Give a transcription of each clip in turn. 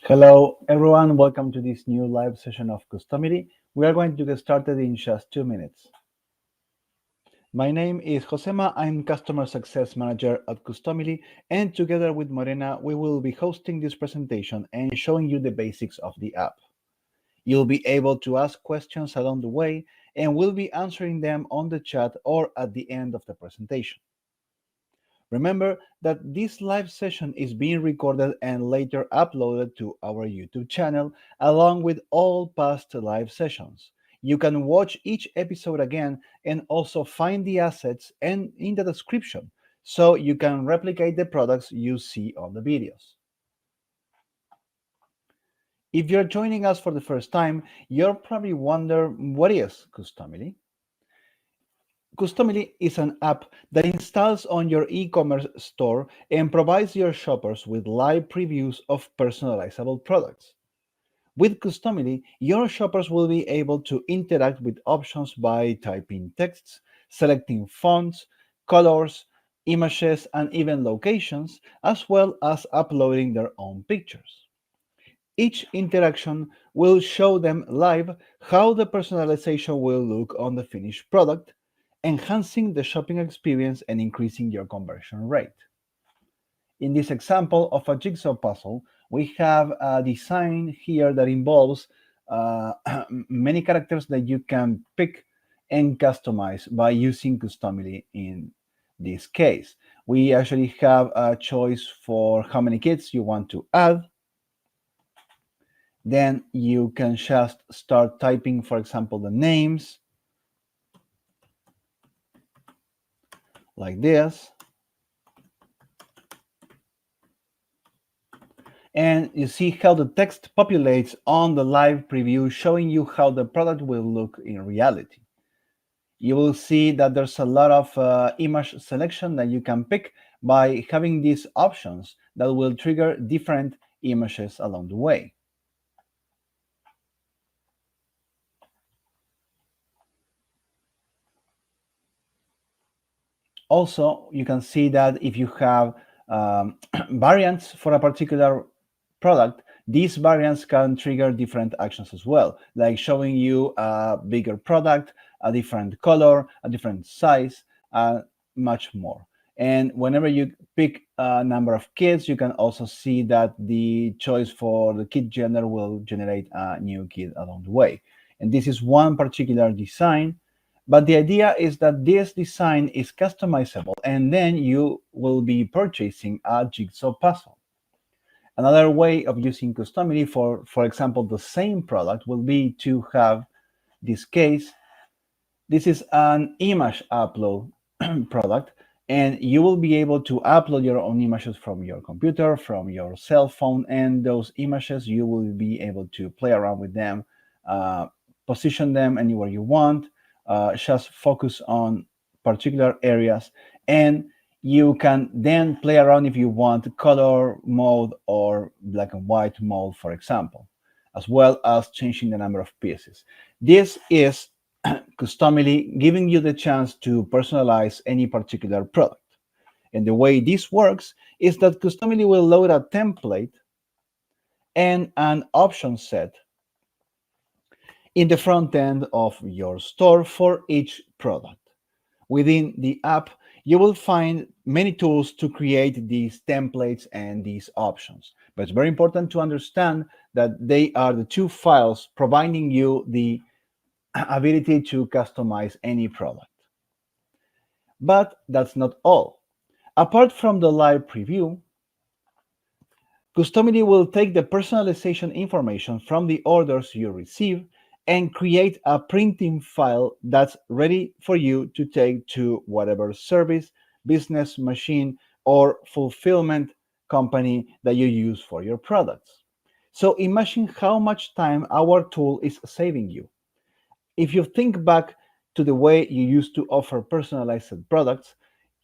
Hello, everyone. Welcome to this new live session of Customily. We are going to get started in just 2 minutes. My name is Josema. I'm Customer Success Manager at Customily, and together with Morena, we will be hosting this presentation and showing you the basics of the app. You'll be able to ask questions along the way, and we'll be answering them on the chat or at the end of the presentation. Remember that this live session is being recorded and later uploaded to our YouTube channel, along with all past live sessions. You can watch each episode again and also find the assets and in the description, so you can replicate the products you see on the videos. If you're joining us for the first time, you'll probably wonder, what is Customily? Customily is an app that installs on your e-commerce store and provides your shoppers with live previews of personalizable products. With Customily, your shoppers will be able to interact with options by typing texts, selecting fonts, colors, images, and even locations, as well as uploading their own pictures. Each interaction will show them live how the personalization will look on the finished product, enhancing the shopping experience and increasing your conversion rate. In this example of a jigsaw puzzle, we have a design here that involves many characters that you can pick and customize by using Customily in this case. We actually have a choice for how many kids you want to add. Then you can just start typing, for example, the names like this. And you see how the text populates on the live preview, showing you how the product will look in reality. You will see that there's a lot of image selection that you can pick by having these options that will trigger different images along the way. Also, you can see that if you have variants for a particular product, these variants can trigger different actions as well, like showing you a bigger product, a different color, a different size, much more. And whenever you pick a number of kids, you can also see that the choice for the kid gender will generate a new kid along the way. And this is one particular design, but the idea is that this design is customizable, and then you will be purchasing a jigsaw puzzle. Another way of using Customily for example, the same product will be to have this case. This is an image upload product, and you will be able to upload your own images from your computer, from your cell phone, and those images you will be able to play around with them, position them anywhere you want, just focus on particular areas, and you can then play around if you want color mode or black and white mode, for example, as well as changing the number of pieces. This is Customily giving you the chance to personalize any particular product. And the way this works is that Customily will load a template and an option set in the front end of your store for each product. Within the app, you will find many tools to create these templates and these options. But it's very important to understand that they are the two files providing you the ability to customize any product. But that's not all. Apart from the live preview, Customily will take the personalization information from the orders you receive and create a printing file that's ready for you to take to whatever service, business, machine, or fulfillment company that you use for your products. So imagine how much time our tool is saving you. If you think back to the way you used to offer personalized products,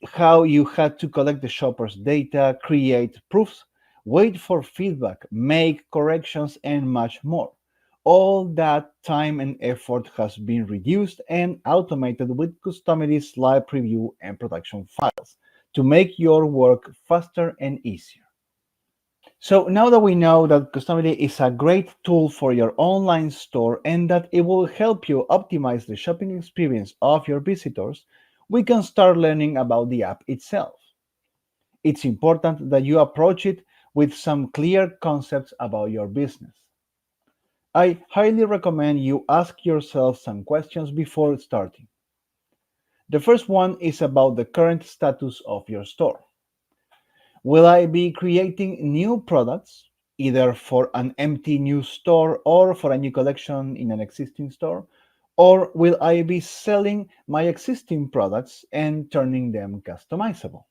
how you had to collect the shopper's data, create proofs, wait for feedback, make corrections, and much more. All that time and effort has been reduced and automated with Customily's live preview and production files to make your work faster and easier. So now that we know that Customily is a great tool for your online store and that it will help you optimize the shopping experience of your visitors, we can start learning about the app itself. It's important that you approach it with some clear concepts about your business. I highly recommend you ask yourself some questions before starting. The first one is about the current status of your store. Will I be creating new products, either for an empty new store or for a new collection in an existing store? Or will I be selling my existing products and turning them customizable?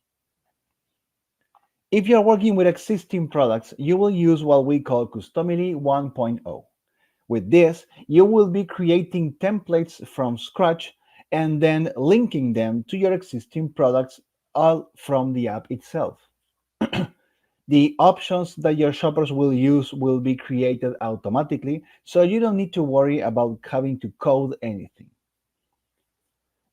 If you're working with existing products, you will use what we call Customily 1.0. With this, you will be creating templates from scratch and then linking them to your existing products all from the app itself. The options that your shoppers will use will be created automatically, so you don't need to worry about having to code anything.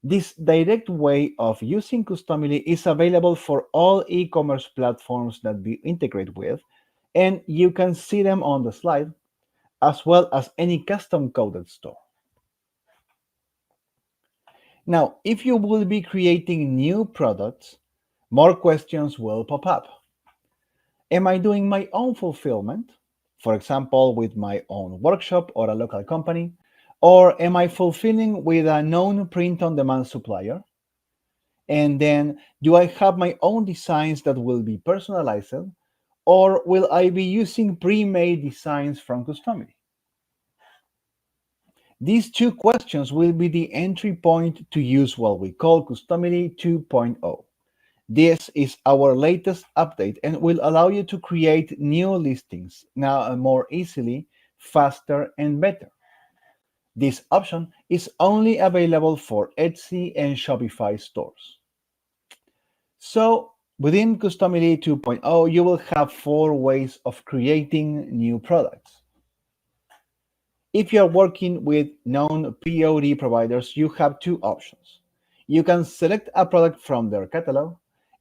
This direct way of using Customily is available for all e-commerce platforms that we integrate with, and you can see them on the slide, as well as any custom coded store. Now, if you will be creating new products, more questions will pop up. Am I doing my own fulfillment, for example, with my own workshop or a local company? Or am I fulfilling with a known print on demand supplier? And then, do I have my own designs that will be personalized? Or will I be using pre made designs from Customily? These two questions will be the entry point to use what we call Customily 2.0. This is our latest update and will allow you to create new listings now more easily, faster, and better. This option is only available for Etsy and Shopify stores. So, within Customily 2.0, you will have four ways of creating new products. If you are working with known POD providers, you have two options. You can select a product from their catalog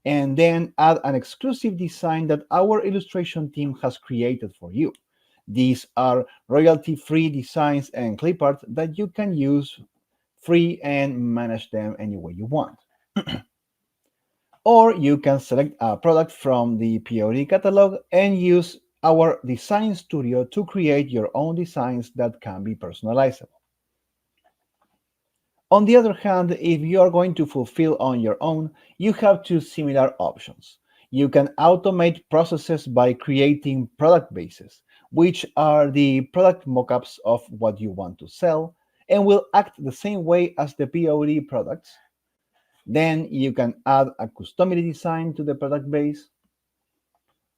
and then add an exclusive design that our illustration team has created for you. These are royalty-free designs and clip art that you can use free and manage them any way you want. Or you can select a product from the POD catalog and use our design studio to create your own designs that can be personalizable. On the other hand, if you are going to fulfill on your own, you have two similar options. You can automate processes by creating product bases, which are the product mockups of what you want to sell and will act the same way as the POD products. Then you can add a customized design to the product base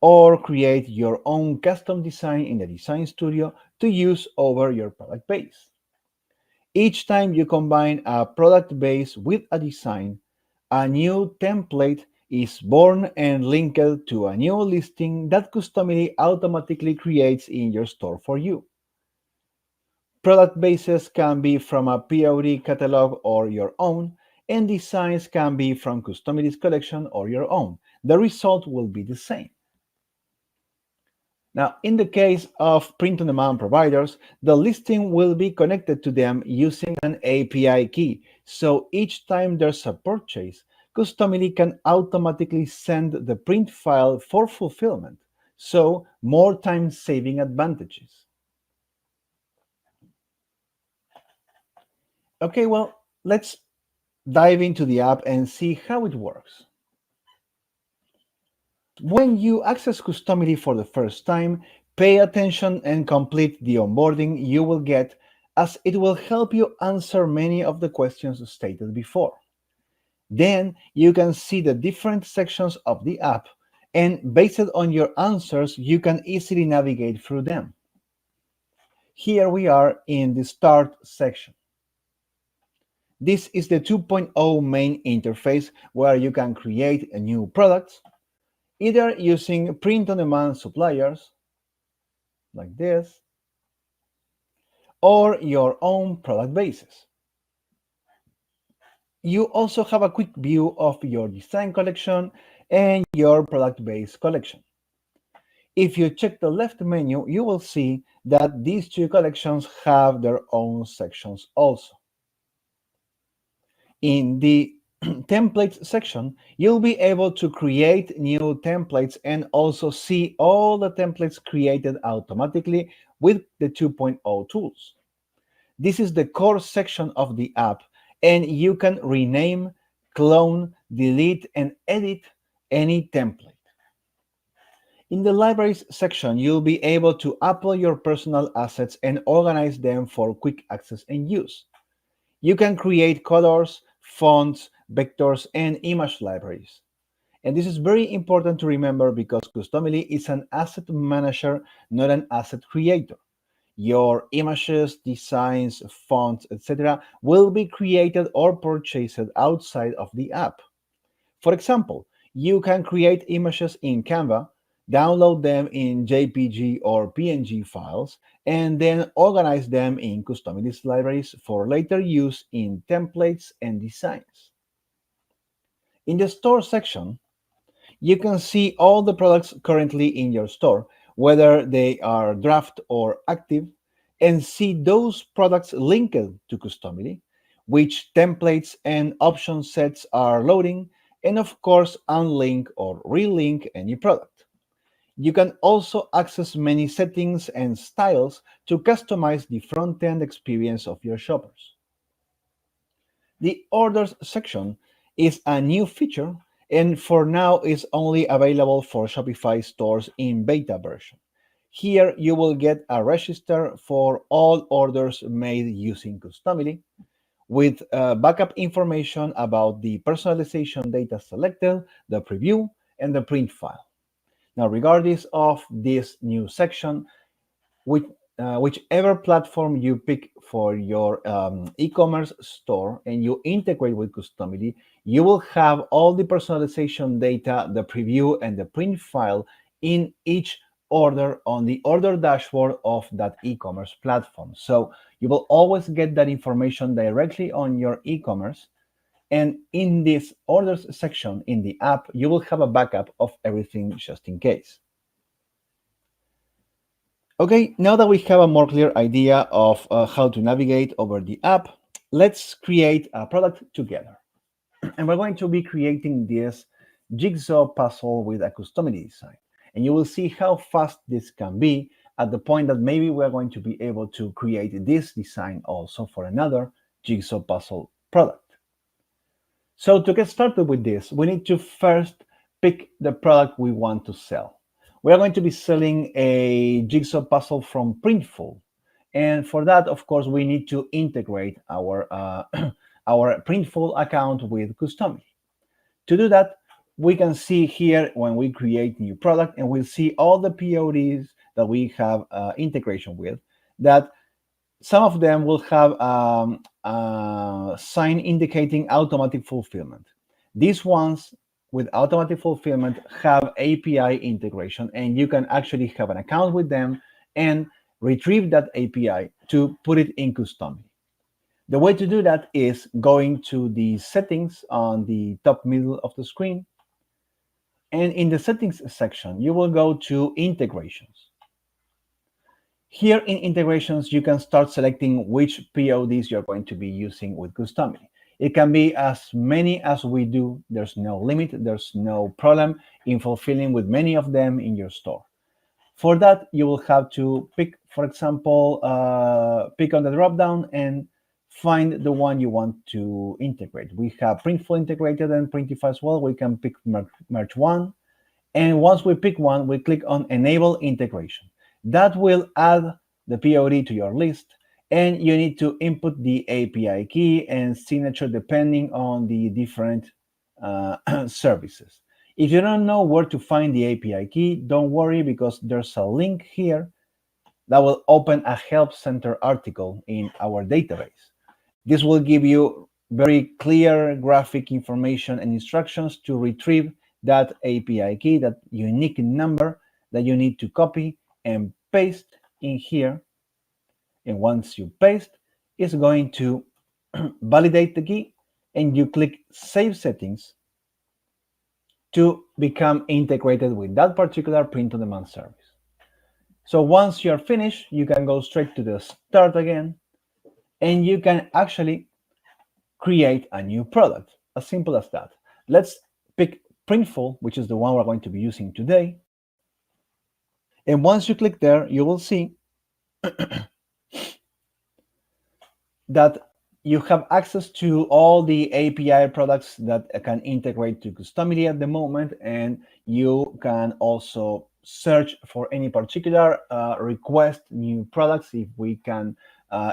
or create your own custom design in the design studio to use over your product base. Each time you combine a product base with a design, a new template is born and linked to a new listing that Customily automatically creates in your store for you. Product bases can be from a POD catalog or your own, and designs can be from Customily's collection or your own. The result will be the same. Now, in the case of print-on-demand providers, the listing will be connected to them using an API key. So each time there's a purchase, Customily can automatically send the print file for fulfillment. So more time-saving advantages. Okay, well, let's dive into the app and see how it works. When you access Customily for the first time, pay attention and complete the onboarding you will get, as it will help you answer many of the questions stated before. Then you can see the different sections of the app, and based on your answers, you can easily navigate through them. Here we are in the Start section. This is the 2.0 main interface where you can create new products, either using print-on-demand suppliers, like this, or your own product bases. You also have a quick view of your design collection and your product base collection. If you check the left menu, you will see that these two collections have their own sections also. In the templates section, you'll be able to create new templates and also see all the templates created automatically with the 2.0 tools. This is the core section of the app, and you can rename, clone, delete, and edit any template. In the libraries section, you'll be able to upload your personal assets and organize them for quick access and use. You can create colors, fonts, vectors, and image libraries. And this is very important to remember because Customily is an asset manager, not an asset creator. Your images, designs, fonts, etc., will be created or purchased outside of the app. For example, you can create images in Canva, download them in JPG or PNG files, and then organize them in Customily libraries for later use in templates and designs. In the store section, you can see all the products currently in your store, whether they are draft or active, and see those products linked to Customily, which templates and option sets are loading, and of course, unlink or relink any product. You can also access many settings and styles to customize the front end experience of your shoppers. The orders section is a new feature and for now is only available for Shopify stores in beta version. Here you will get a register for all orders made using Customily with backup information about the personalization data selected, the preview, and the print file. Now, regardless of this new section, which, whichever platform you pick for your e-commerce store and you integrate with Customily, you will have all the personalization data, the preview, and the print file in each order on the order dashboard of that e-commerce platform. So you will always get that information directly on your e-commerce. And in this orders section in the app, you will have a backup of everything just in case. Okay, now that we have a more clear idea of how to navigate over the app, let's create a product together. And we're going to be creating this jigsaw puzzle with a Customily design. And you will see how fast this can be at the point that maybe we're going to be able to create this design also for another jigsaw puzzle product. So to get started with this, we need to first pick the product we want to sell. We are going to be selling a jigsaw puzzle from Printful. And for that, of course, we need to integrate our, our Printful account with Customily. To do that, we can see here when we create new product, and we'll see all the PODs that we have integration with, that some of them will have a sign indicating automatic fulfillment. These ones with automatic fulfillment have API integration, and you can actually have an account with them and retrieve that API to put it in Customily. The way to do that is going to the settings on the top middle of the screen. And in the settings section, you will go to integrations. Here in integrations, you can start selecting which PODs you're going to be using with Customily. It can be as many as we do. There's no limit. There's no problem in fulfilling with many of them in your store. For that, you will have to pick, for example, pick on the dropdown and find the one you want to integrate. We have Printful integrated and Printify as well. We can pick merge one. And once we pick one, we click on Enable Integration. That will add the POD to your list, and you need to input the API key and signature depending on the different services. If you don't know where to find the API key, don't worry, because there's a link here that will open a Help Center article in our database. This will give you very clear graphic information and instructions to retrieve that API key, that unique number that you need to copy and paste in here. And once you paste, it's going to validate the key, and you click Save Settings to become integrated with that particular print-on-demand service. So once you're finished, you can go straight to the start again, and you can actually create a new product. As simple as that. Let's pick Printful, which is the one we're going to be using today. And once you click there, you will see that you have access to all the API products that can integrate to Customily at the moment, and you can also search for any particular request new products. If we can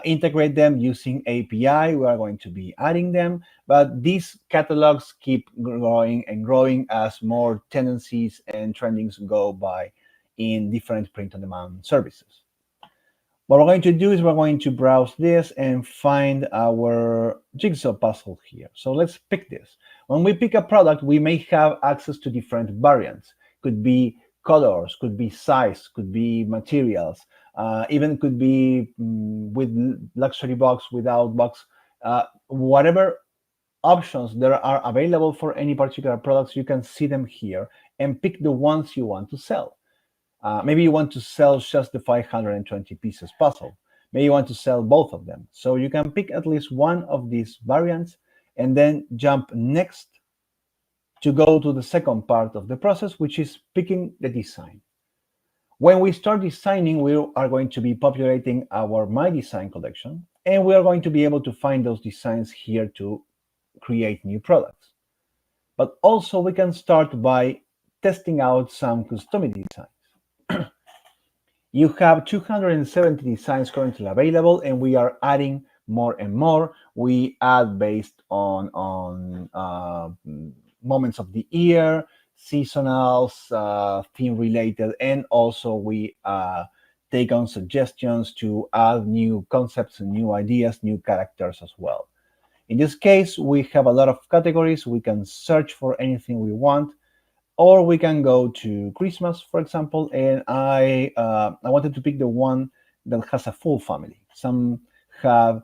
integrate them using API, we are going to be adding them. But these catalogs keep growing and growing as more tendencies and trendings go by in different print-on-demand services. What we're going to do is we're going to browse this and find our jigsaw puzzle here. So let's pick this. When we pick a product, we may have access to different variants. Could be colors, could be size, could be materials, even could be with luxury box, without box, whatever options there are available for any particular products, you can see them here and pick the ones you want to sell. Maybe you want to sell just the 520 pieces puzzle. Maybe you want to sell both of them. So you can pick at least one of these variants and then jump next to go to the second part of the process, which is picking the design. When we start designing, we are going to be populating our My Design collection, and we are going to be able to find those designs here to create new products. But also we can start by testing out some Customily designs. You have 270 designs currently available, and we are adding more and more. We add based on moments of the year, seasonals, theme related, and also we take on suggestions to add new concepts and new ideas, new characters as well. In this case, we have a lot of categories. We can search for anything we want, or we can go to Christmas, for example, and I wanted to pick the one that has a full family. Some have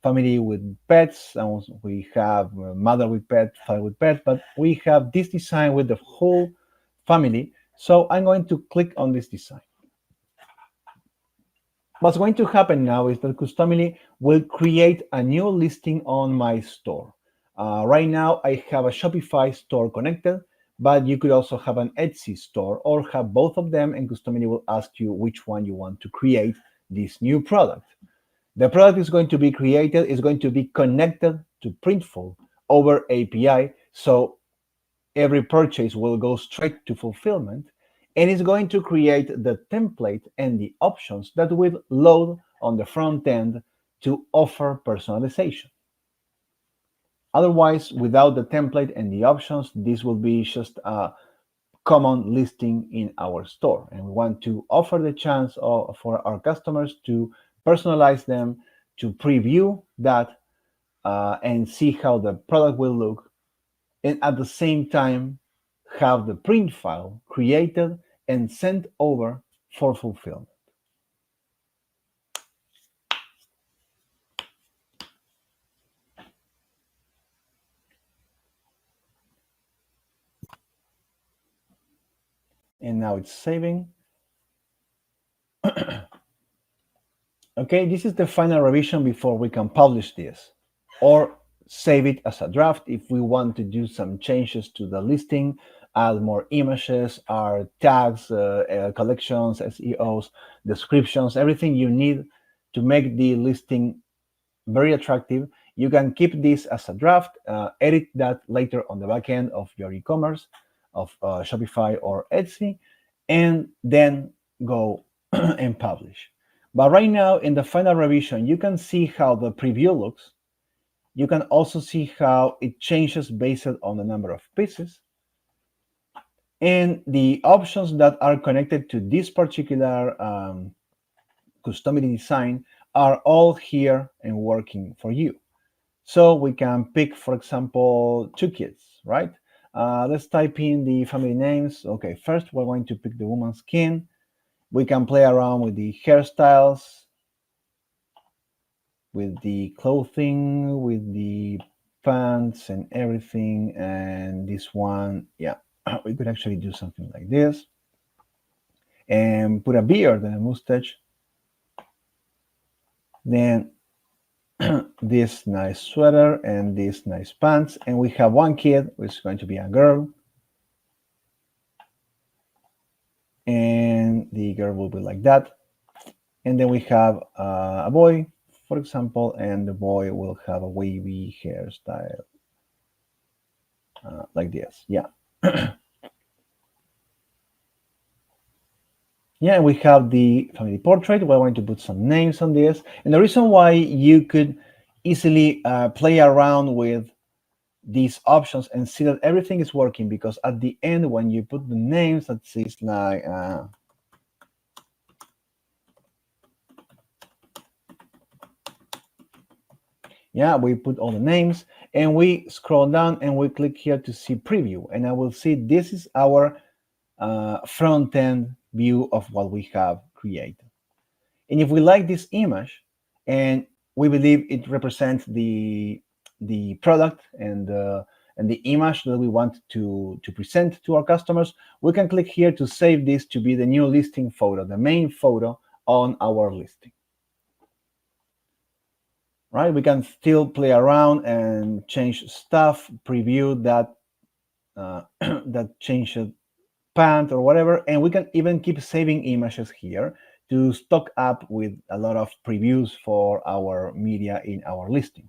family with pets, and we have mother with pet, father with pet, but we have this design with the whole family. So I'm going to click on this design. What's going to happen now is that Customily will create a new listing on my store. Right now, I have a Shopify store connected, but you could also have an Etsy store or have both of them, and Customily will ask you which one you want to create this new product. The product is going to be created, is going to be connected to Printful over API, so every purchase will go straight to fulfillment, and it's going to create the template and the options that will load on the front end to offer personalization. Otherwise, without the template and the options, this will be just a common listing in our store. And we want to offer the chance for our customers to personalize them, to preview that, and see how the product will look, and at the same time have the print file created and sent over for fulfillment. And now it's saving. Okay, this is the final revision before we can publish this, or save it as a draft if we want to do some changes to the listing, add more images, our tags, collections, SEOs, descriptions, everything you need to make the listing very attractive. You can keep this as a draft, edit that later on the back end of your e-commerce, of Shopify or Etsy, and then go and publish. But right now, in the final revision, you can see how the preview looks. You can also see how it changes based on the number of pieces. And the options that are connected to this particular Customily design are all here and working for you. So we can pick, for example, 2 kids, right? Let's type in the family names. Okay, first we're going to pick the woman's skin. We can play around with the hairstyles, with the clothing, with the pants and everything. And this one, yeah, we could actually do something like this. and put a beard and a mustache. Then this nice sweater and these nice pants. And we have one kid, which is going to be a girl. And the girl will be like that. And then we have a boy, for example, and the boy will have a wavy hairstyle like this. Yeah. Yeah, we have the family portrait. We're going to put some names on this. And the reason why you could easily play around with these options and see that everything is working, because at the end, when you put the names, that says like, yeah, we put all the names and we scroll down and we click here to see preview. And I will see this is our front end view of what we have created. And if we like this image and we believe it represents the product and the image that we want to present to our customers, we can click here to save this to be the new listing photo, the main photo on our listing. Right? We can still play around and change stuff, preview that that changed pant or whatever, and we can even keep saving images here to stock up with a lot of previews for our media in our listing.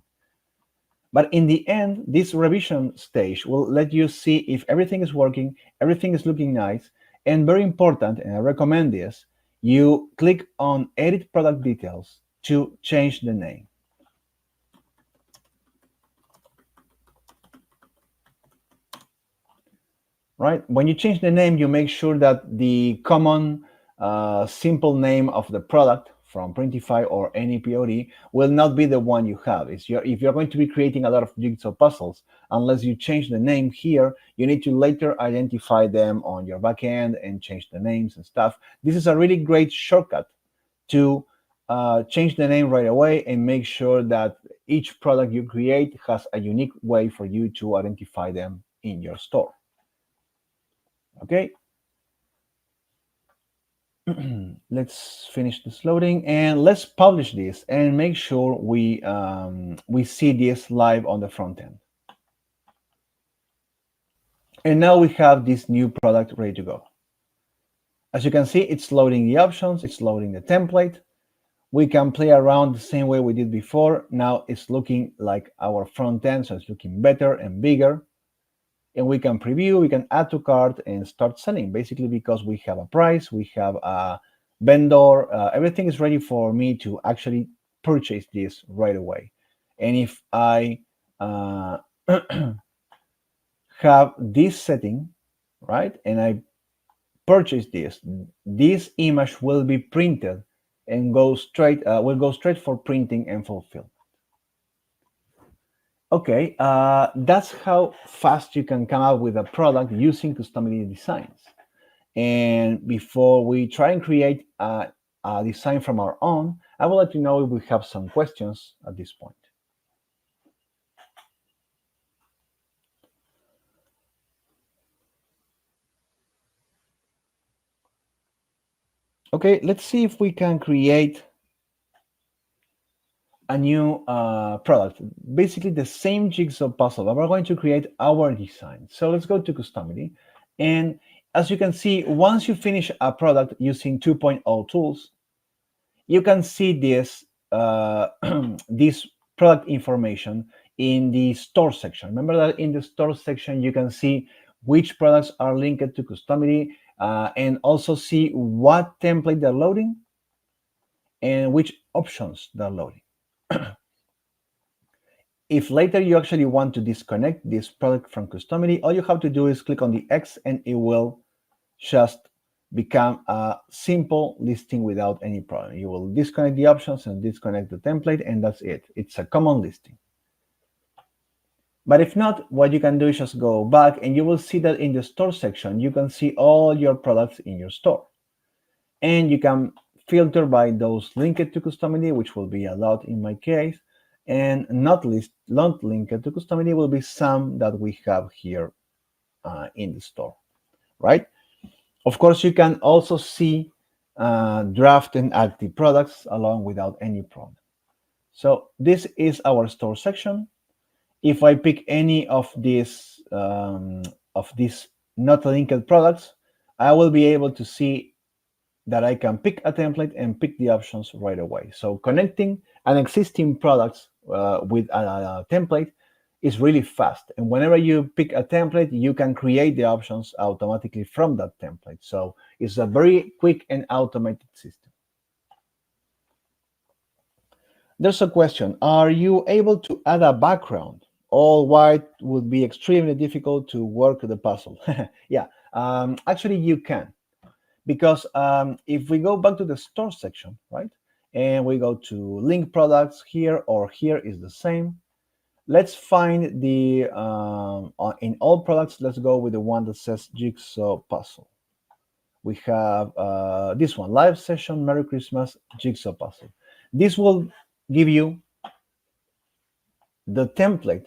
But in the end, this revision stage will let you see if everything is working, everything is looking nice, and very important, and I recommend this, you click on Edit Product Details to change the name. Right? When you change the name, you make sure that the common simple name of the product from Printify or any POD will not be the one you have. If you're going to be creating a lot of jigsaw puzzles, unless you change the name here, you need to later identify them on your backend and change the names and stuff. This is a really great shortcut to change the name right away and make sure that each product you create has a unique way for you to identify them in your store. Okay. Let's finish this loading and let's publish this and make sure we see this live on the front end. And now we have this new product ready to go. As you can see, it's loading the options, it's loading the template. We can play around the same way we did before. Now it's looking like our front end, so it's looking better and bigger. And we can preview, we can add to cart and start selling, basically because we have a price, we have a vendor, everything is ready for me to actually purchase this right away. And if I have this setting, right, and I purchase this image will be printed and will go straight for printing and fulfillment. Okay, that's how fast you can come up with a product using Customily Designs. And before we try and create a design from our own, I would like to know if we have some questions at this point. Okay, let's see if we can create a new product, basically the same jigsaw puzzle, but we're going to create our design. So let's go to Customily. And as you can see, once you finish a product using 2.0 tools, you can see this, this product information in the store section. Remember that in the store section, you can see which products are linked to Customily and also see what template they're loading and which options they're loading. If later you actually want to disconnect this product from Customily, all you have to do is click on the X and it will just become a simple listing without any problem. You will disconnect the options and disconnect the template, and that's it. It's a common listing. But if not, what you can do is just go back and you will see that in the store section, you can see all your products in your store. And you can filter by those linked to Customily, which will be a lot in my case, and not linked to Customily will be some that we have here in the store, right? Of course, you can also see draft and active products along without any problem. So this is our store section. If I pick any of these not linked products, I will be able to see that I can pick a template and pick the options right away. So connecting an existing product with a template is really fast. And whenever you pick a template, you can create the options automatically from that template. So it's a very quick and automated system. There's a question. Are you able to add a background? All white would be extremely difficult to work the puzzle. Yeah, actually you can. Because if we go back to the store section, right, and we go to link products here or here is the same. Let's find the in all products. Let's go with the one that says jigsaw puzzle. We have this one, live session, Merry Christmas, jigsaw puzzle. This will give you the template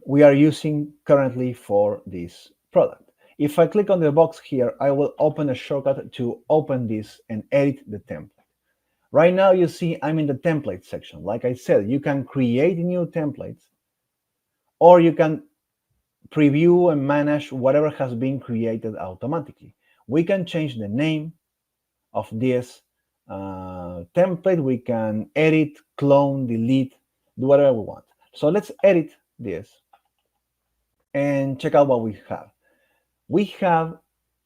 we are using currently for this product. If I click on the box here, I will open a shortcut to open this and edit the template. Right now, you see I'm in the template section. Like I said, you can create new templates, or you can preview and manage whatever has been created automatically. We can change the name of this template. We can edit, clone, delete, do whatever we want. So let's edit this and check out what we have. We have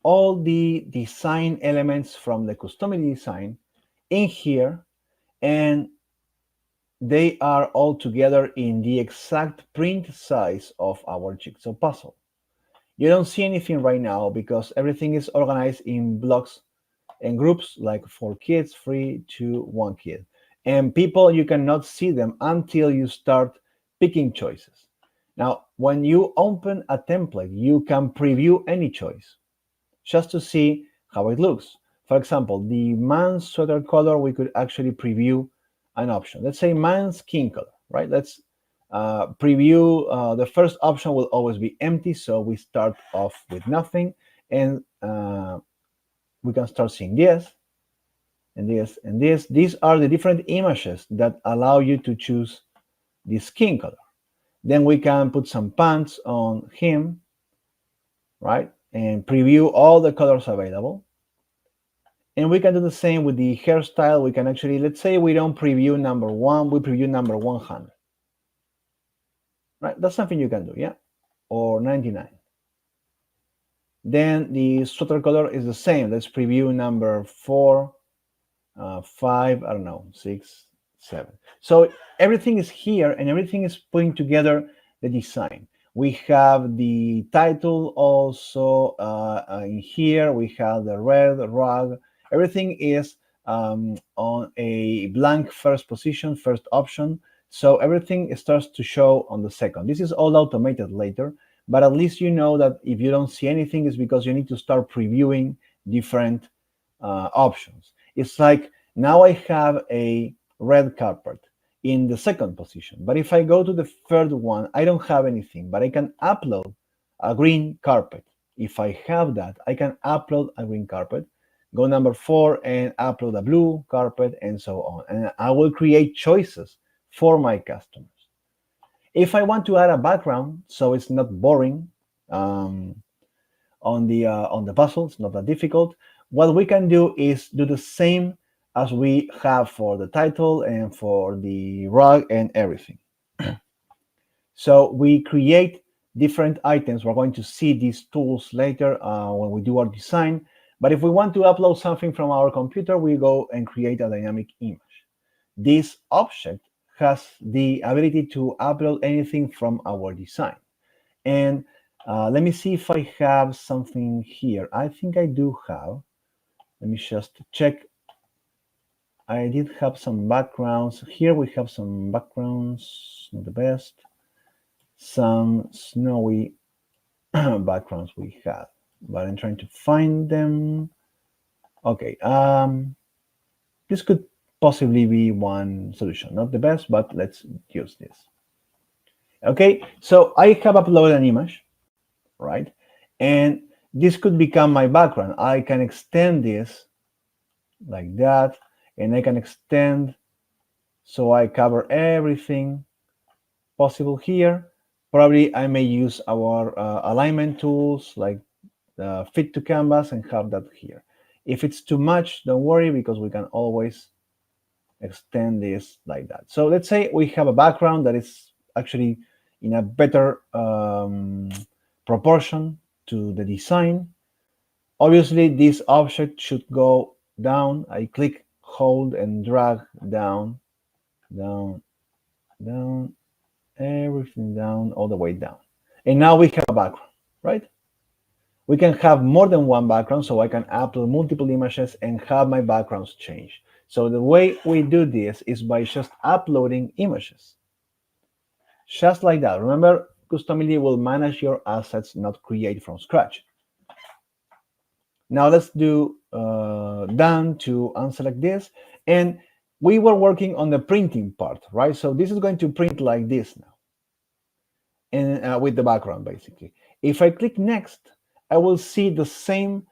all the design elements from the Customily Design in here, and they are all together in the exact print size of our jigsaw puzzle. You don't see anything right now because everything is organized in blocks and groups, like 4 kids, 3, 2, 1 kid. And people, you cannot see them until you start picking choices. Now, when you open a template, you can preview any choice just to see how it looks. For example, the man's sweater color, we could actually preview an option. Let's say man's skin color, right? Let's preview. The first option will always be empty, so we start off with nothing, and we can start seeing this, and this, and this. These are the different images that allow you to choose the skin color. Then we can put some pants on him, right? And preview all the colors available. And we can do the same with the hairstyle. We can actually, let's say we don't preview number 1, we preview number 100. Right? That's something you can do, yeah? Or 99. Then the sweater color is the same. Let's preview number 4, 5, I don't know, 6, 7. So everything is here, and everything is putting together the design. We have the title also in here. We have the red rug. Everything is on a blank first position, first option. So everything starts to show on the second. This is all automated later, but at least you know that if you don't see anything, it's because you need to start previewing different options. It's like now I have a red carpet in the second position, but if I go to the third one, I don't have anything, but I can upload a green carpet. If I have that, I can upload a green carpet, go number 4 and upload a blue carpet, and so on. And I will create choices for my customers. If I want to add a background, so it's not boring on the puzzle, it's not that difficult. What we can do is do the same as we have for the title and for the rug and everything. So we create different items. We're going to see these tools later when we do our design. But if we want to upload something from our computer, we go and create a dynamic image. This object has the ability to upload anything from our design. And let me see if I have something here. I think I do have. Let me just check. I did have some backgrounds. Here we have some backgrounds, not the best. Some snowy backgrounds we have, but I'm trying to find them. Okay, this could possibly be one solution. Not the best, but let's use this. Okay, so I have uploaded an image, right? And this could become my background. I can extend this like that, and I can extend so I cover everything possible here. Probably I may use our alignment tools like fit to canvas and have that here. If it's too much, don't worry, because we can always extend this like that. So let's say we have a background that is actually in a better proportion to the design. Obviously, this object should go down. I click, hold, and drag down, down, down, everything down, all the way down. And now we have a background, right? We can have more than one background, so I can upload multiple images and have my backgrounds change. So the way we do this is by just uploading images. Just like that. Remember, Customily will manage your assets, not create from scratch. Now let's do done to unselect this. And we were working on the printing part, right? So this is going to print like this now, and with the background basically. If I click next, I will see the same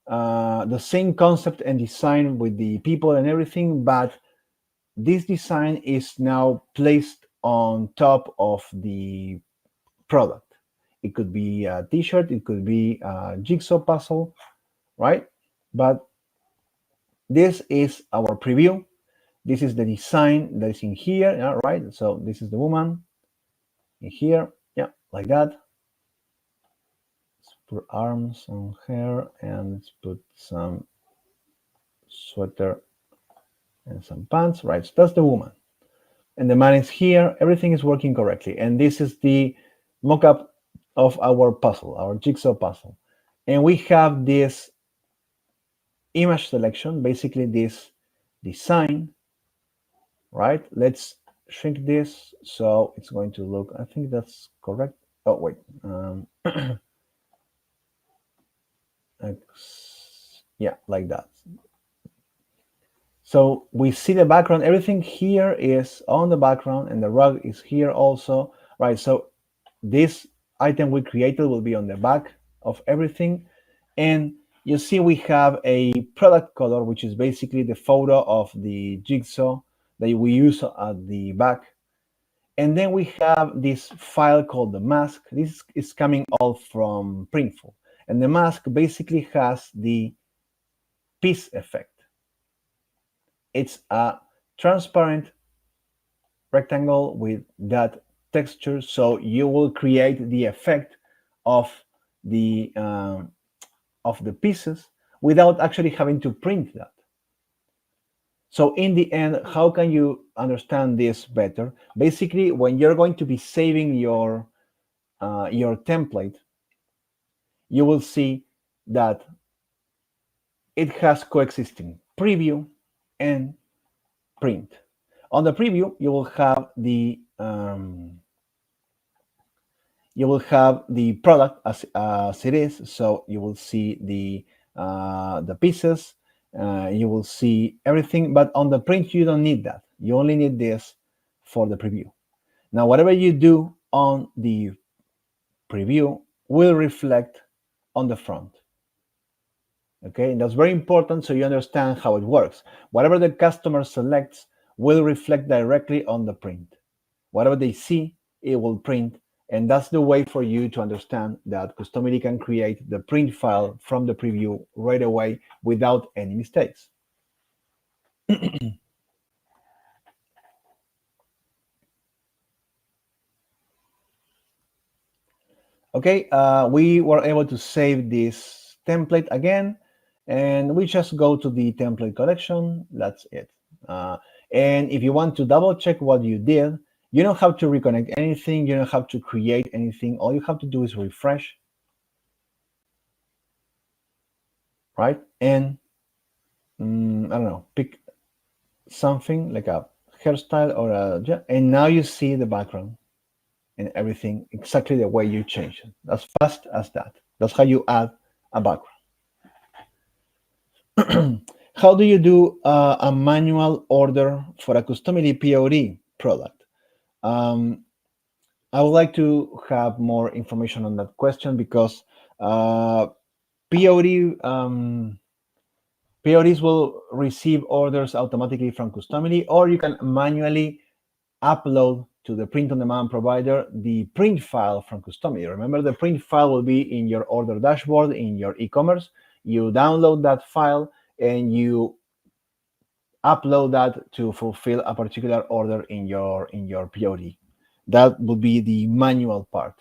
concept and design with the people and everything, but this design is now placed on top of the product. It could be a t-shirt, it could be a jigsaw puzzle, right? But this is our preview. This is the design that is in here, yeah, right? So this is the woman in here, yeah, like that. Let's put arms on her, and let's put some sweater and some pants, right? So that's the woman. And the man is here. Everything is working correctly. And this is the mock-up of our puzzle, our jigsaw puzzle. And we have this image selection, basically this design, right? Let's shrink this so it's going to look, I think that's correct. Oh, wait. Yeah, like that. So we see the background. Everything here is on the background, and the rug is here also, right? So this item we created will be on the back of everything. And you see we have a product color, which is basically the photo of the jigsaw that we use at the back. And then we have this file called the mask. This is coming all from Printful. And the mask basically has the piece effect. It's a transparent rectangle with that texture, so you will create the effect of the pieces without actually having to print that. So in the end, how can you understand this better? Basically, when you're going to be saving your template, you will see that it has coexisting preview and print. On the preview, you will have the product as it is. So you will see the pieces, you will see everything. But on the print, you don't need that. You only need this for the preview. Now, whatever you do on the preview will reflect on the front. Okay, and that's very important so you understand how it works. Whatever the customer selects will reflect directly on the print. Whatever they see, it will print. And that's the way for you to understand that Customily can create the print file from the preview right away without any mistakes. Okay, we were able to save this template again, and we just go to the template collection. That's it. And if you want to double check what you did, you don't have to reconnect anything. You don't have to create anything. All you have to do is refresh, right? And I don't know, pick something like a hairstyle or and now you see the background and everything exactly the way you change it. As fast as that. That's how you add a background. How do you do a manual order for a Customily POD product? I would like to have more information on that question because POD PODs will receive orders automatically from Customily, or you can manually upload to the print-on-demand provider the print file from Customily. Remember, the print file will be in your order dashboard in your e-commerce. You download that file and you upload that to fulfill a particular order in your POD. That would be the manual part.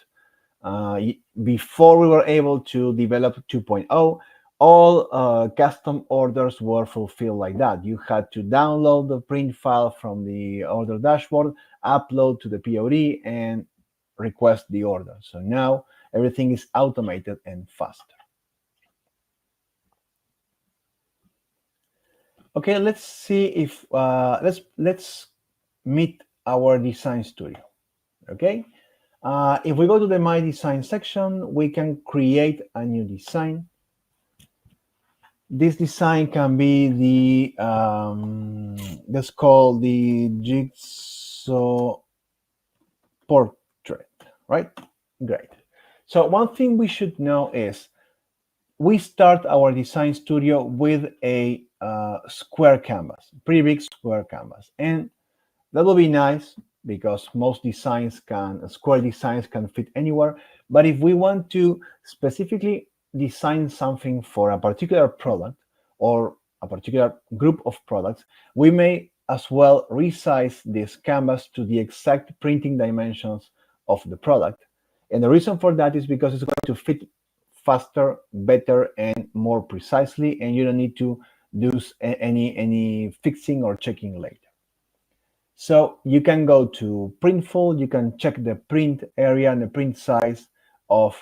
Before we were able to develop 2.0, all custom orders were fulfilled like that. You had to download the print file from the order dashboard, upload to the POD, and request the order. So now everything is automated and faster. Okay, let's see if let's meet our design studio. Okay, if we go to the My Design section, we can create a new design. This design can be the let's call the jigsaw portrait, right? Great. So one thing we should know is we start our design studio with a square canvas, pretty big square canvas, and that will be nice because most square designs can fit anywhere. But if we want to specifically design something for a particular product or a particular group of products, we may as well resize this canvas to the exact printing dimensions of the product. And the reason for that is because it's going to fit faster, better, and more precisely, and you don't need to do any fixing or checking later. So you can go to Printful, you can check the print area and the print size of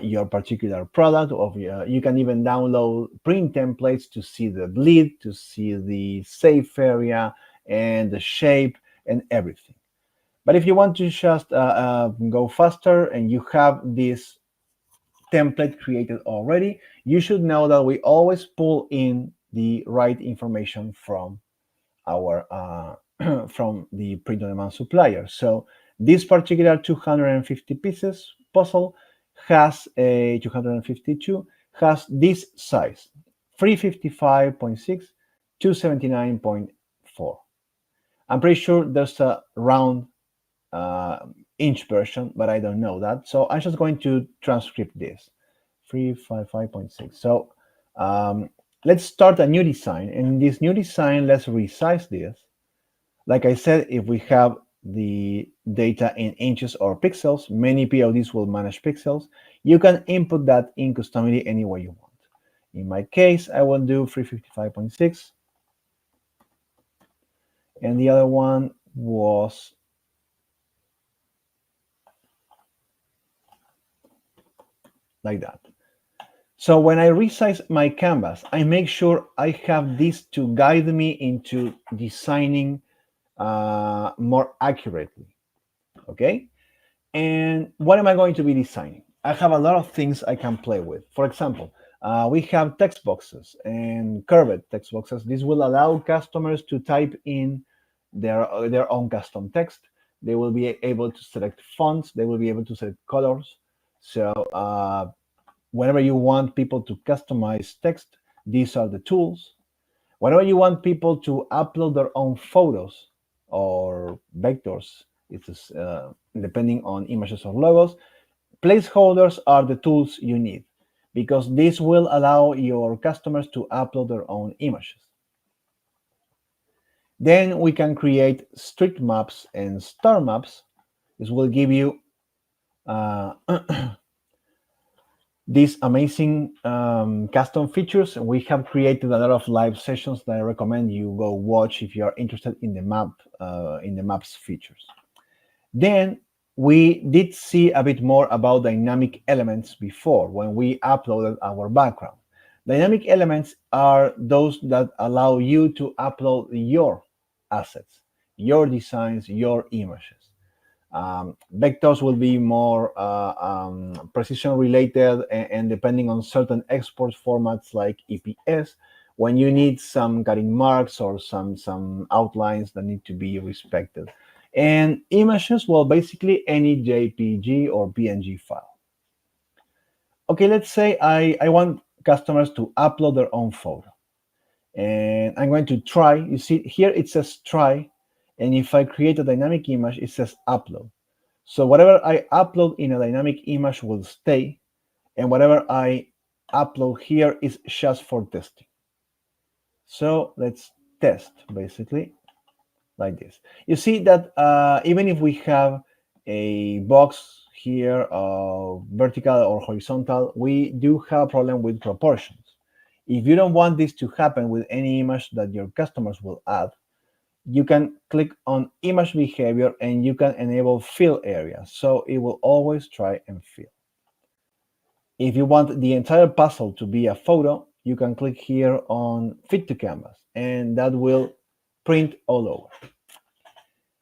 your particular product. You can even download print templates to see the bleed, to see the safe area and the shape and everything. But if you want to just go faster and you have this template created already, you should know that we always pull in the right information from our from the print-on-demand supplier. So this particular 250 pieces puzzle has a 252 has this size, 355.6, 279.4. I'm pretty sure there's a round inch version, but I don't know that. So I'm just going to transcript this, 355.6. So let's start a new design. In this new design, let's resize this. Like I said, if we have the data in inches or pixels, many PODs will manage pixels. You can input that in Customily any way you want. In my case, I will do 355.6. And the other one was like that. So when I resize my canvas, I make sure I have this to guide me into designing more accurately. Okay, and what am I going to be designing? I have a lot of things I can play with. For example, we have text boxes and curved text boxes. This will allow customers to type in their own custom text. They will be able to select fonts. They will be able to select colors. So whenever you want people to customize text, these are the tools. Whenever you want people to upload their own photos or vectors, it's depending on images or logos, placeholders are the tools you need because this will allow your customers to upload their own images. Then we can create street maps and star maps. This will give you these amazing custom features. We have created a lot of live sessions that I recommend you go watch if you are interested in the maps features. Then we did see a bit more about dynamic elements before when we uploaded our background. Dynamic elements are those that allow you to upload your assets, your designs, your images. Vectors will be more precision related and depending on certain export formats like EPS, when you need some cutting marks or some outlines that need to be respected. And images, well, basically any JPG or PNG file. Okay, let's say I want customers to upload their own photo. And I'm going to try. You see here it says try. And if I create a dynamic image, it says upload. So whatever I upload in a dynamic image will stay. And whatever I upload here is just for testing. So let's test basically like this. You see that even if we have a box here, vertical or horizontal, we do have a problem with proportions. If you don't want this to happen with any image that your customers will add, you can click on image behavior and you can enable fill area. So it will always try and fill. If you want the entire puzzle to be a photo, you can click here on fit to canvas and that will print all over.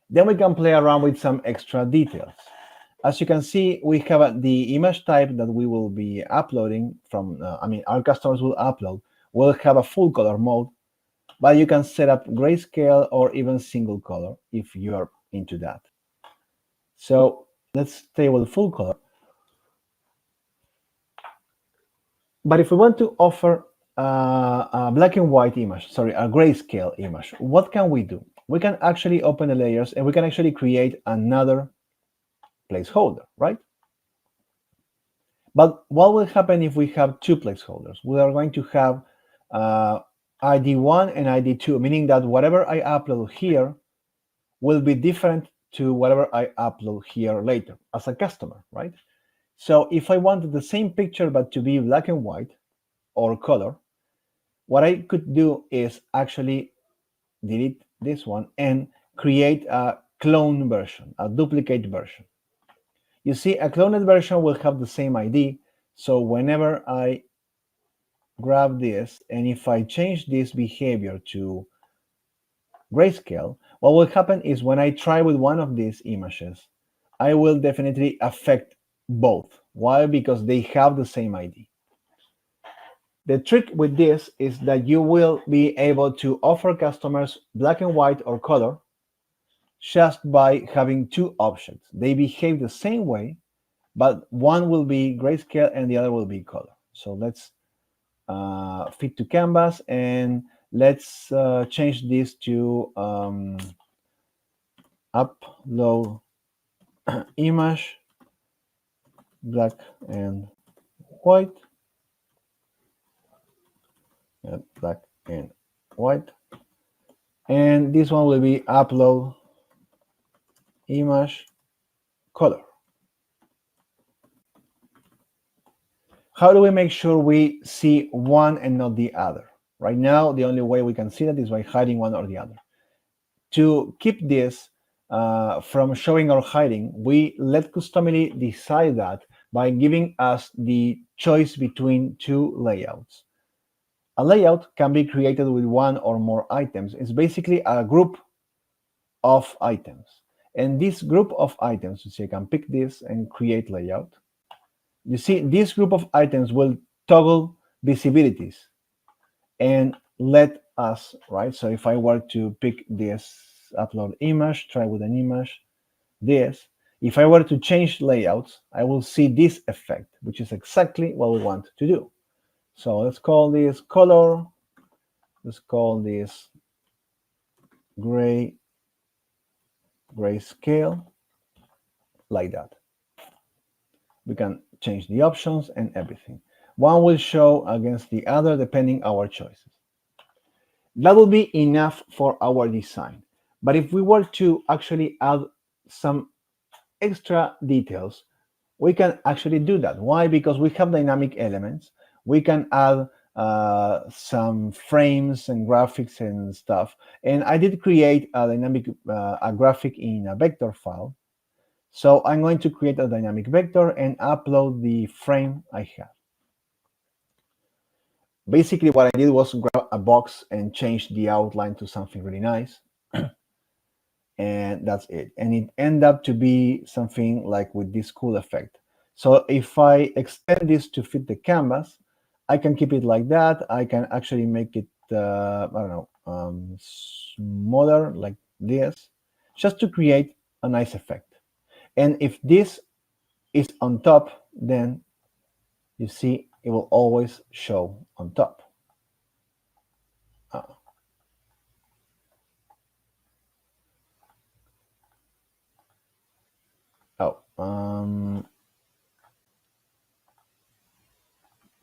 Then we can play around with some extra details. As you can see, we have the image type that we will be uploading from, our customers will upload, will have a full color mode, but you can set up grayscale or even single color if you are into that. So let's stay with full color. But if we want to offer a black and white image, sorry, a grayscale image, what can we do? We can actually open the layers and we can actually create another placeholder, right? But what will happen if we have two placeholders? We are going to have ID1 and ID2, meaning that whatever I upload here will be different to whatever I upload here later as a customer, right? So if I wanted the same picture but to be black and white or color, what I could do is actually delete this one and create a clone version, a duplicate version. You see, a cloned version will have the same ID. So whenever I grab this, and if I change this behavior to grayscale, what will happen is when I try with one of these images, I will definitely affect both. Why? Because they have the same ID. The trick with this is that you will be able to offer customers black and white or color just by having two objects. They behave the same way, but one will be grayscale and the other will be color. So let's fit to canvas and let's change this to upload image black and white. Black and white. And this one will be upload image color. How do we make sure we see one and not the other? Right now, the only way we can see that is by hiding one or the other. To keep this from showing or hiding, we let Customily decide that by giving us the choice between two layouts. A layout can be created with one or more items. It's basically a group of items. And this group of items, so you can pick this and create layout. You see, this group of items will toggle visibilities and let us, right? So if I were to pick this upload image, try with an image, this, if I were to change layouts, I will see this effect, which is exactly what we want to do. So let's call this color. Let's call this grayscale, like that. We can change the options and everything. One will show against the other depending our choices. That will be enough for our design. But if we were to actually add some extra details, we can actually do that. Why? Because we have dynamic elements. We can add some frames and graphics and stuff. And I did create a dynamic a graphic in a vector file. So I'm going to create a dynamic vector and upload the frame I have. Basically, what I did was grab a box and change the outline to something really nice. And that's it. And it ended up to be something like with this cool effect. So if I extend this to fit the canvas, I can keep it like that. I can actually make it, smaller like this, just to create a nice effect. And if this is on top, then you see it will always show on top. Uh, oh,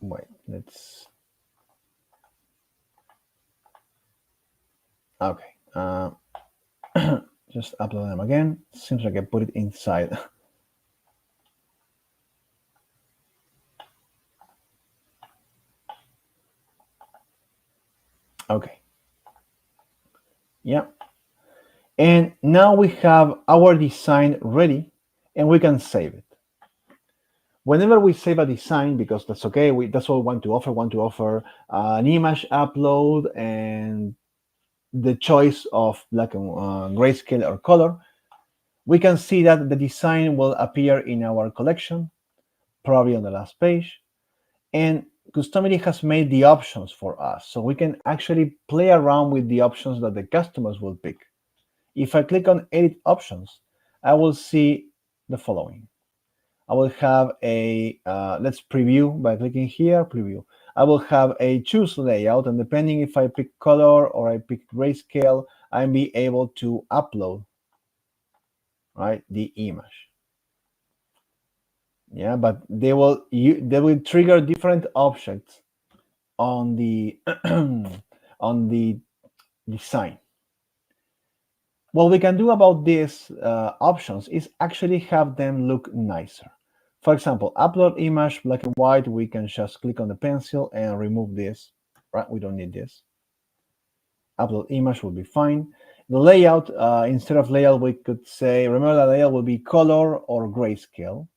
wait, let's, okay. Just upload them again. Seems like I put it inside. Okay. Yeah. And now we have our design ready and we can save it. Whenever we save a design, because that's okay, that's what we want to offer an image upload and the choice of black and grayscale or color, we can see that the design will appear in our collection, probably on the last page. And Customily has made the options for us, so we can actually play around with the options that the customers will pick. If I click on Edit Options, I will see the following. I will have a, let's preview by clicking here, preview. I will have a choose layout, and depending if I pick color or I pick grayscale, I'll be able to upload, right, the image. Yeah, but they will trigger different objects on the on the design. What we can do about these options is actually have them look nicer. For example, upload image black and white. We can just click on the pencil and remove this. Right, we don't need this. Upload image will be fine. The layout, instead of layout, we could say, remember the layout will be color or grayscale.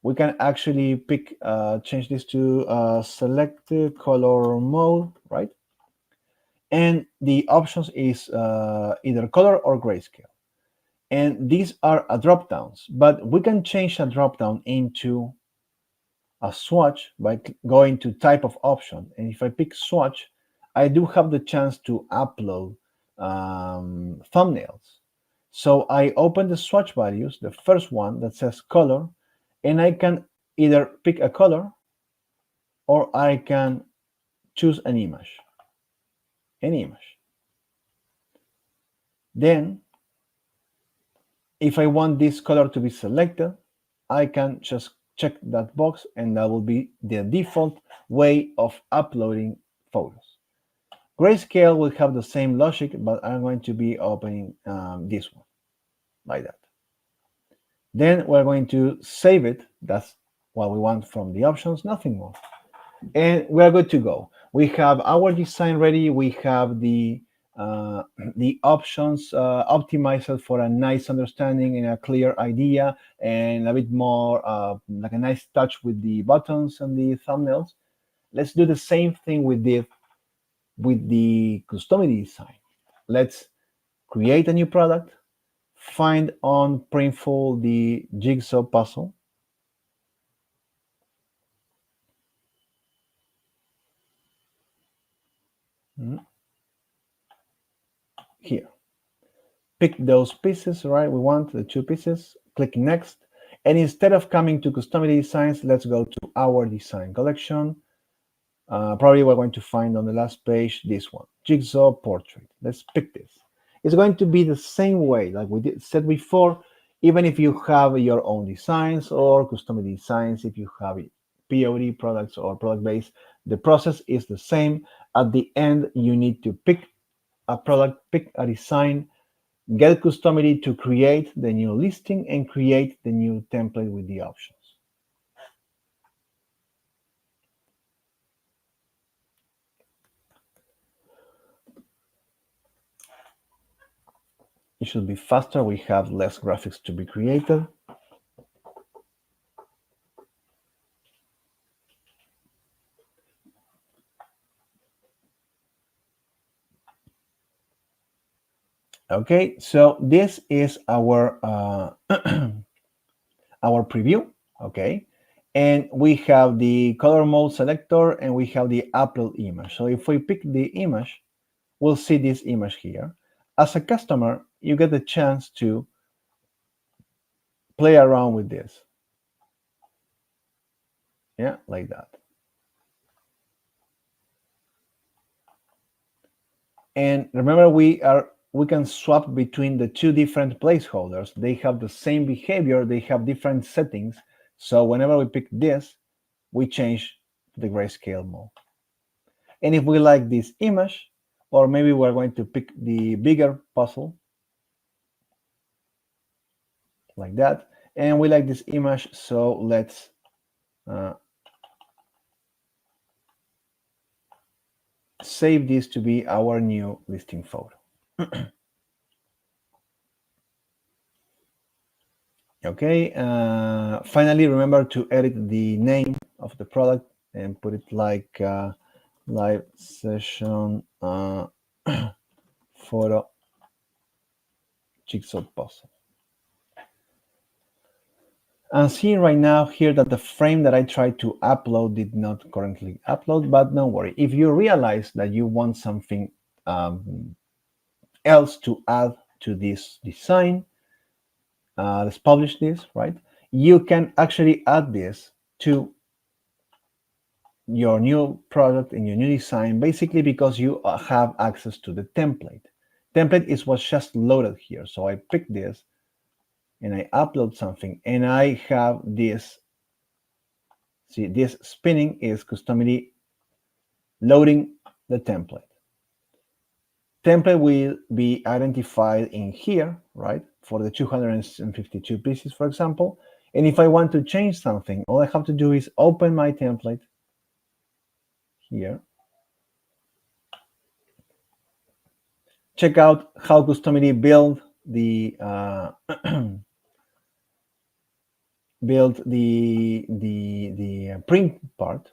We can actually pick, change this to selected color mode, right? And the options is either color or grayscale. And these are drop downs, but we can change a drop down into a swatch by going to type of option. And if I pick swatch, I do have the chance to upload thumbnails. So I open the swatch values, the first one that says color, and I can either pick a color or I can choose an image. Any image. Then, if I want this color to be selected, I can just check that box and that will be the default way of uploading photos. Grayscale will have the same logic, but I'm going to be opening this one like that. Then we're going to save it. That's what we want from the options, nothing more. And we're good to go. We have our design ready. We have the options optimized for a nice understanding and a clear idea, and a bit more like a nice touch with the buttons and the thumbnails. Let's do the same thing we did with the Customily design. Let's create a new product, find on Printful the jigsaw puzzle. Here. Pick those pieces, right? We want the 2 pieces, click next. And instead of coming to Customily Designs, let's go to our design collection. Probably we're going to find on the last page this one, Jigsaw Portrait. Let's pick this. It's going to be the same way like we said before, even if you have your own designs or Customily Designs, if you have POD products or product base, the process is the same. At the end, you need to pick a product, pick a design, get Customily to create the new listing and create the new template with the options. It should be faster. We have less graphics to be created. Okay, so this is our our preview. Okay, and we have the color mode selector and we have the upload image. So if we pick the image, we'll see this image here. As a customer, you get the chance to play around with this. Yeah, like that. And remember, we can swap between the two different placeholders. They have the same behavior, they have different settings. So whenever we pick this, we change the grayscale mode. And if we like this image, or maybe we're going to pick the bigger puzzle, like that, and we like this image, so let's save this to be our new listing photo. Okay, finally, remember to edit the name of the product and put it like live session photo jigsaw puzzle. I'm seeing right now here that the frame that I tried to upload did not currently upload, but don't worry. If you realize that you want something else to add to this design, let's publish this, right? You can actually add this to your new product and your new design, basically because you have access to the template. Template is what's just loaded here. So I pick this and I upload something, and I have this. See, this spinning is Customily loading the template. Template will be identified in here, right, for the 252 pieces, for example. And if I want to change something, all I have to do is open my template here. Check out how Customily build the print part.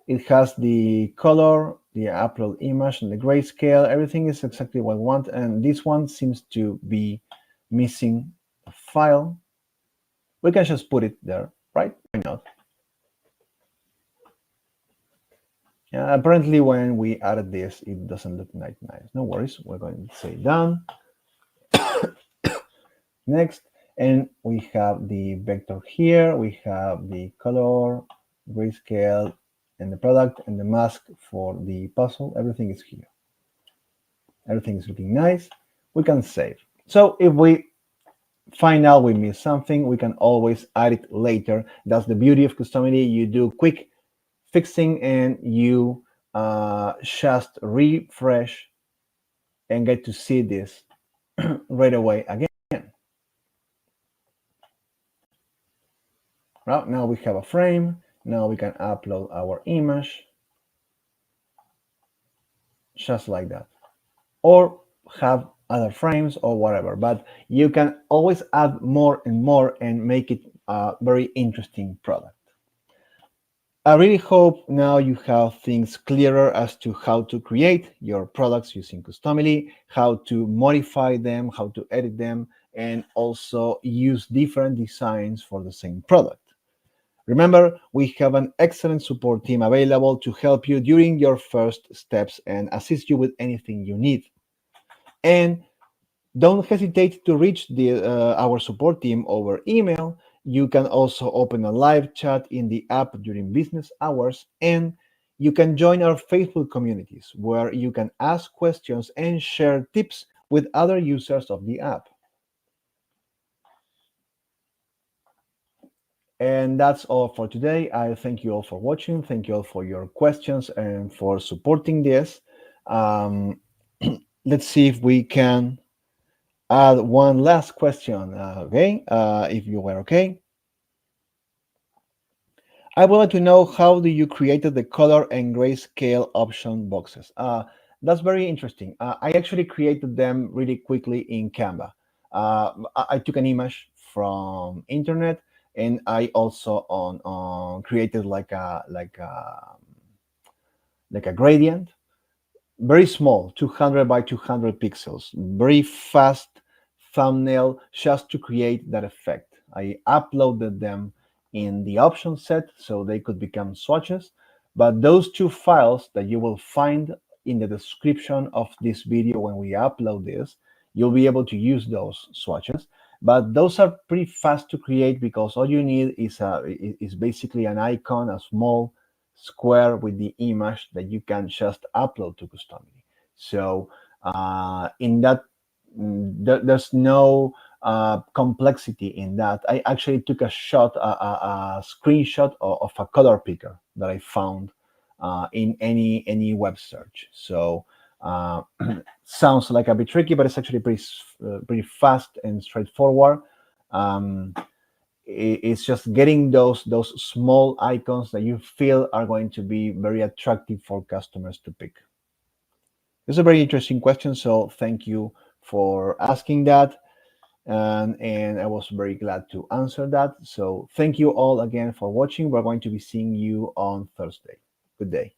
It has the color, the upload image, and the grayscale. Everything is exactly what I want. And this one seems to be missing a file. We can just put it there, right? Why not? Yeah, apparently, when we added this, it doesn't look nice. No worries. We're going to say done. Next. And we have the vector here. We have the color, grayscale, and the product and the mask for the puzzle. Everything is here. Everything is looking nice. We can save. So if we find out we missed something, we can always add it later. That's the beauty of Customily. You do quick fixing and you just refresh and get to see this right away again. Well, now we have a frame. Now we can upload our image just like that, or have other frames or whatever, but you can always add more and more and make it a very interesting product. I really hope now you have things clearer as to how to create your products using Customily, how to modify them, how to edit them, and also use different designs for the same product. Remember, we have an excellent support team available to help you during your first steps and assist you with anything you need. And don't hesitate to reach our support team over email. You can also open a live chat in the app during business hours, and you can join our Facebook communities where you can ask questions and share tips with other users of the app. And that's all for today. I thank you all for watching. Thank you all for your questions and for supporting this. Let's see if we can add one last question. Okay, if you were okay. I would like to know, how do you created the color and grayscale option boxes? That's very interesting. I actually created them really quickly in Canva. I took an image from internet, and I also created like a gradient, very small, 200 by 200 pixels, very fast thumbnail, just to create that effect. I uploaded them in the option set so they could become swatches, but those two files that you will find in the description of this video when we upload this, you'll be able to use those swatches. but those are pretty fast to create because all you need is basically an icon, a small square with the image that you can just upload to Customily. So in that, there's no complexity in that. I actually took a screenshot of a color picker that I found in any web search. So sounds like a bit tricky, but it's actually pretty fast and straightforward. Um, it's just getting those small icons that you feel are going to be very attractive for customers to pick. It's a very interesting question, so thank you for asking that, and I was very glad to answer that. So thank you all again for watching. We're going to be seeing you on Thursday. Good day.